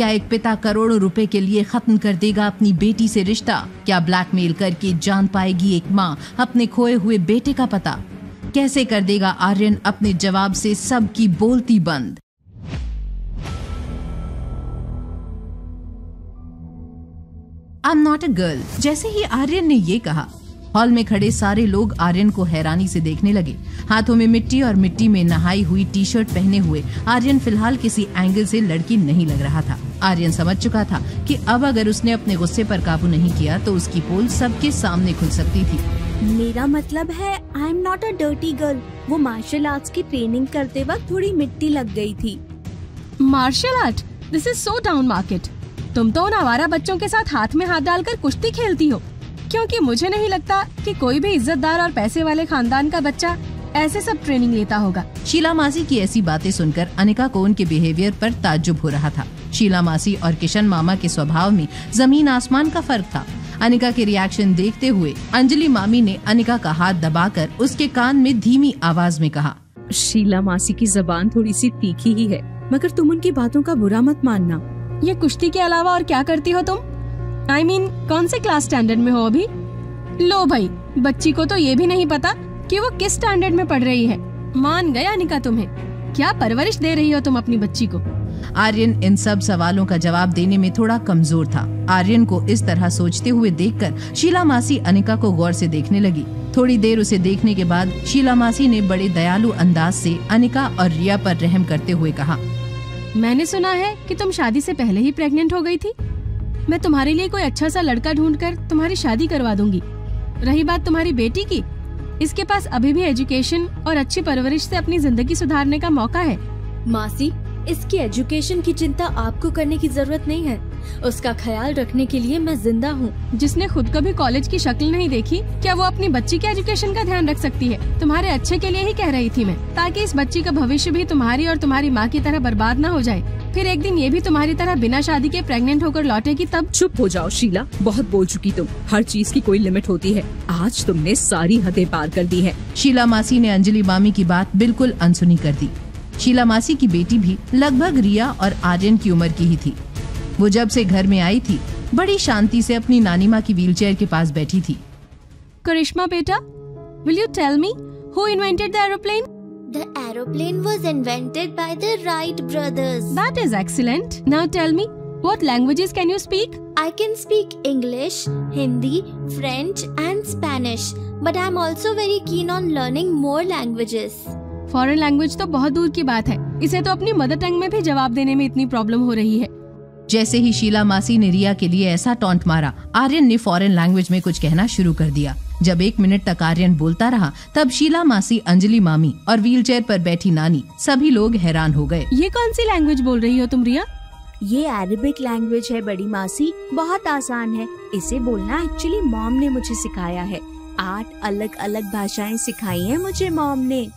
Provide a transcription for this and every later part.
क्या एक पिता करोड़ों रुपए के लिए खत्म कर देगा अपनी बेटी से रिश्ता? क्या ब्लैकमेल करके जान पाएगी एक माँ अपने खोए हुए बेटे का पता? कैसे कर देगा आर्यन अपने जवाब से सबकी बोलती बंद? आई एम नॉट अ गर्ल। जैसे ही आर्यन ने ये कहा, हॉल में खड़े सारे लोग आर्यन को हैरानी से देखने लगे। हाथों में मिट्टी और मिट्टी में नहाई हुई टी शर्ट पहने हुए आर्यन फिलहाल किसी एंगल से लड़की नहीं लग रहा था। आर्यन समझ चुका था कि अब अगर उसने अपने गुस्से पर काबू नहीं किया तो उसकी पोल सबके सामने खुल सकती थी। मेरा मतलब है I am not a dirty girl. वो मार्शल आर्ट्स की ट्रेनिंग करते वक्त थोड़ी मिट्टी लग गई थी। Martial art? This is so down market. तुम तो उन आवारा बच्चों के साथ हाथ में हाथ डालकर कुश्ती खेलती हो, क्योंकि मुझे नहीं लगता कि कोई भी इज्जतदार और पैसे वाले खानदान का बच्चा ऐसे सब ट्रेनिंग लेता होगा। शीला मासी की ऐसी बातें सुनकर अनिका को उनके बिहेवियर पर ताज्जुब हो रहा था। शीला मासी और किशन मामा के स्वभाव में जमीन आसमान का फर्क था। अनिका के रिएक्शन देखते हुए अंजलि मामी ने अनिका का हाथ दबाकर उसके कान में धीमी आवाज में कहा, शीला मासी की जबान थोड़ी सी तीखी ही है, मगर तुम उनकी बातों का बुरा मत मानना। ये कुश्ती के अलावा और क्या करती हो तुम? I mean, कौन से क्लास स्टैंडर्ड में हो अभी? लो भाई, बच्ची को तो ये भी नहीं पता कि वो किस स्टैंडर्ड में पढ़ रही है। मान गया अनिका तुम्हें। क्या परवरिश दे रही हो तुम अपनी बच्ची को? आर्यन इन सब सवालों का जवाब देने में थोड़ा कमजोर था। आर्यन को इस तरह सोचते हुए देखकर शीला मासी अनिका को गौर से देखने लगी। थोड़ी देर उसे देखने के बाद शीला मासी ने बड़े दयालु अंदाज से अनिका और रिया पर रहम करते हुए कहा, मैंने सुना है कि तुम शादी से पहले ही प्रेग्नेंट हो गई थी। मैं तुम्हारे लिए कोई अच्छा सा लड़का ढूंढकर तुम्हारी शादी करवा दूंगी। रही बात तुम्हारी बेटी की, इसके पास अभी भी एजुकेशन और अच्छी परवरिश से अपनी जिंदगी सुधारने का मौका है। मासी, इसकी एजुकेशन की चिंता आपको करने की जरूरत नहीं है। उसका ख्याल रखने के लिए मैं जिंदा हूँ। जिसने खुद कभी कॉलेज की शक्ल नहीं देखी, क्या वो अपनी बच्ची के एजुकेशन का ध्यान रख सकती है? तुम्हारे अच्छे के लिए ही कह रही थी मैं, ताकि इस बच्ची का भविष्य भी तुम्हारी और तुम्हारी माँ की तरह बर्बाद न हो जाए। फिर एक दिन ये भी तुम्हारी तरह बिना शादी के प्रेग्नेंट होकर लौटेगी तब। चुप हो जाओ शीला, बहुत बोल चुकी तुम। हर चीज की कोई लिमिट होती है। आज तुमने सारी हदें पार कर दी है। शीला मासी ने अंजलि मामी की बात बिल्कुल अनसुनी कर दी। शीला मासी की बेटी भी लगभग रिया और आर्यन की उम्र की ही थी। वो जब से घर में आई थी, बड़ी शांति से अपनी नानी माँ की व्हीलचेयर के पास बैठी थी। करिश्मा बेटा, will you tell me who invented the aeroplane? The aeroplane was invented by the Wright brothers. That is excellent. Now tell me, what languages can you speak? I can speak English, Hindi, French and Spanish. But I am also very keen on learning more languages. Foreign language तो बहुत दूर की बात है। इसे तो अपनी mother tongue में भी जवाब देने में इतनी प्रॉब्लम हो रही है। जैसे ही शीला मासी ने रिया के लिए ऐसा टॉन्ट मारा, आर्यन ने फॉरेन लैंग्वेज में कुछ कहना शुरू कर दिया। जब 1 मिनट तक आर्यन बोलता रहा, तब शीला मासी, अंजलि मामी और व्हीलचेयर पर बैठी नानी, सभी लोग हैरान हो गए। ये कौन सी लैंग्वेज बोल रही हो तुम रिया? ये अरेबिक लैंग्वेज है बड़ी मासी, बहुत आसान है। इसे बोलना एक्चुअली मॉम ने मुझे सिखाया है। 8 अलग अलग भाषाएं सिखाई हैं मुझे मॉम ने।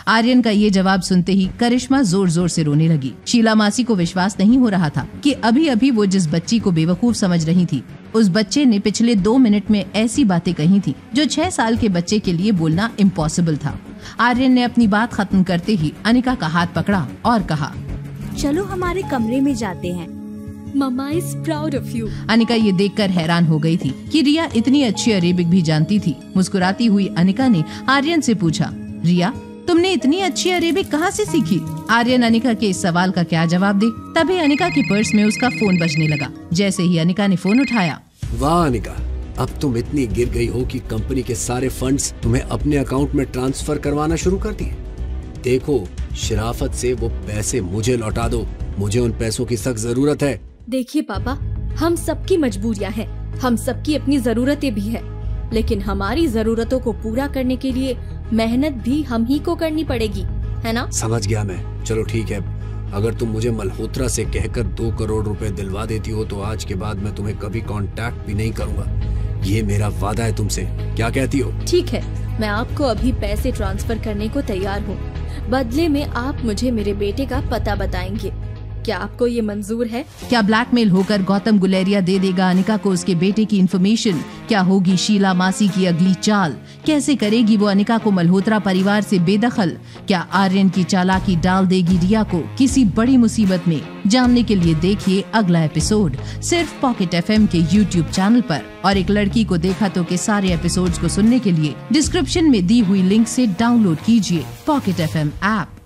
आर्यन का ये जवाब सुनते ही करिश्मा जोर जोर से रोने लगी। शीला मासी को विश्वास नहीं हो रहा था कि अभी अभी वो जिस बच्ची को बेवकूफ समझ रही थी, उस बच्चे ने पिछले 2 मिनट में ऐसी बातें कही थी जो 6 साल के बच्चे के लिए बोलना इम्पॉसिबल था। आर्यन ने अपनी बात खत्म करते ही अनिका का हाथ पकड़ा और कहा, चलो हमारे कमरे में जाते हैं। Mamma is proud of you. Anika ये देखकर हैरान हो गई थी कि रिया इतनी अच्छी अरेबिक भी जानती थी। मुस्कुराती हुई अनिका ने आर्यन से पूछा, रिया तुमने इतनी अच्छी अरेबिक कहाँ से सीखी? आर्यन अनिका के इस सवाल का क्या जवाब दे, तभी अनिका के पर्स में उसका फोन बजने लगा। जैसे ही अनिका ने फोन उठाया, वाह अनिका, अब तुम इतनी गिर गई हो कि कंपनी के सारे फंड्स तुम्हें अपने अकाउंट में ट्रांसफर करवाना शुरू कर दिए। देखो, शराफत से वो पैसे मुझे लौटा दो, मुझे उन पैसों की सख्त जरूरत है। देखिए पापा, हम सबकी मजबूरियाँ हैं, हम सबकी अपनी जरूरतें भी है, लेकिन हमारी जरूरतों को पूरा करने के लिए मेहनत भी हम ही को करनी पड़ेगी, है ना? समझ गया मैं। चलो ठीक है, अगर तुम मुझे मल्होत्रा से कहकर 2 करोड़ रुपए दिलवा देती हो तो आज के बाद मैं तुम्हें कभी कांटेक्ट भी नहीं करूंगा। ये मेरा वादा है तुमसे। क्या कहती हो? ठीक है, मैं आपको अभी पैसे ट्रांसफर करने को तैयार हूँ। बदले में आप मुझे मेरे बेटे का पता बताएंगे। क्या आपको ये मंजूर है? क्या ब्लैकमेल होकर गौतम गुलेरिया दे देगा अनिका को उसके बेटे की इन्फॉर्मेशन? क्या होगी शीला मासी की अगली चाल? कैसे करेगी वो अनिका को मल्होत्रा परिवार से बेदखल? क्या आर्यन की चालाकी डाल देगी रिया को किसी बड़ी मुसीबत में? जानने के लिए देखिए अगला एपिसोड सिर्फ पॉकेट FM के YouTube चैनल पर। और एक लड़की को देखा तो के सारे एपिसोड्स को सुनने के लिए डिस्क्रिप्शन में दी हुई लिंक से डाउनलोड कीजिए पॉकेट FM ऐप।